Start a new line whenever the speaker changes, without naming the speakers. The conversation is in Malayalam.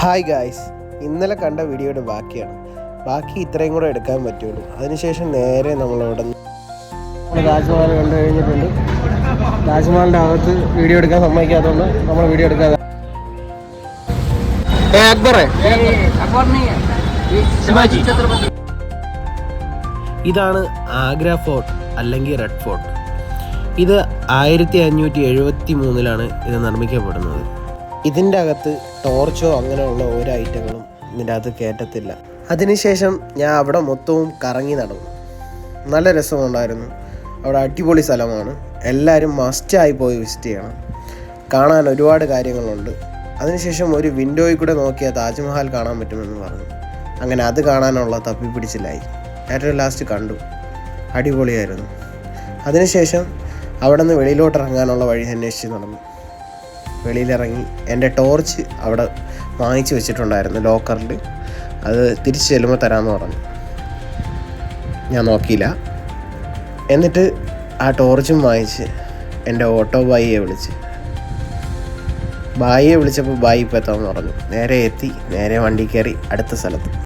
ഹായ് ഗായ്സ്, ഇന്നലെ കണ്ട വീഡിയോയുടെ ബാക്കി ഇത്രയും കൂടെ എടുക്കാൻ പറ്റുള്ളൂ. അതിനുശേഷം നേരെ നമ്മളിവിടെ താജ്മഹൽ കണ്ടു കഴിഞ്ഞിട്ടുണ്ട്. താജ്മഹലിൻ്റെ അകത്ത് വീഡിയോ എടുക്കാൻ സമ്മതിക്കാത്തതുകൊണ്ട് നമ്മൾ വീഡിയോ എടുക്കാതെ ഇതാണ് ആഗ്ര ഫോർട്ട് അല്ലെങ്കിൽ റെഡ് ഫോർട്ട്. ഇത് 1573 ഇത് നിർമ്മിക്കപ്പെടുന്നത്. ഇതിൻ്റെ അകത്ത് ടോർച്ചോ അങ്ങനെയുള്ള ഒരു ഐറ്റങ്ങളും ഇതിൻ്റെ അകത്ത് കയറ്റത്തില്ല. അതിനുശേഷം ഞാൻ അവിടെ മൊത്തവും കറങ്ങി നടന്നു. നല്ല രസമുണ്ടായിരുന്നു. അവിടെ അടിപൊളി സ്ഥലമാണ്. എല്ലാവരും മസ്റ്റായി പോയി വിസിറ്റ് ചെയ്യണം. കാണാൻ ഒരുപാട് കാര്യങ്ങളുണ്ട്. അതിനുശേഷം ഒരു വിൻഡോയിൽ കൂടെ നോക്കിയാൽ താജ്മഹൽ കാണാൻ പറ്റുമെന്ന് പറഞ്ഞു. അങ്ങനെ അത് കാണാനുള്ള തപ്പിപ്പിടിച്ചില്ലായി. ഏറ്റവും ലാസ്റ്റ് കണ്ടു. അടിപൊളിയായിരുന്നു. അതിനുശേഷം അവിടെ നിന്ന് വെളിയിലോട്ട് ഇറങ്ങാനുള്ള വഴി അന്വേഷിച്ച് നടന്നു. വെളിയിലിറങ്ങി എൻ്റെ ടോർച്ച് അവിടെ വാങ്ങിച്ച് വെച്ചിട്ടുണ്ടായിരുന്നു ലോക്കറിൽ. അത് തിരിച്ച് ചെല്ലുമ്പോൾ തരാമെന്ന് പറഞ്ഞു. ഞാൻ നോക്കിയില്ല. എന്നിട്ട് ആ ടോർച്ചും വാങ്ങിച്ച് എൻ്റെ ഓട്ടോ ബായിയെ വിളിച്ചപ്പോൾ ബായി ഇപ്പോൾ എത്താമെന്ന് പറഞ്ഞു. നേരെ എത്തി. നേരെ വണ്ടി കയറി അടുത്ത സ്ഥലത്ത്.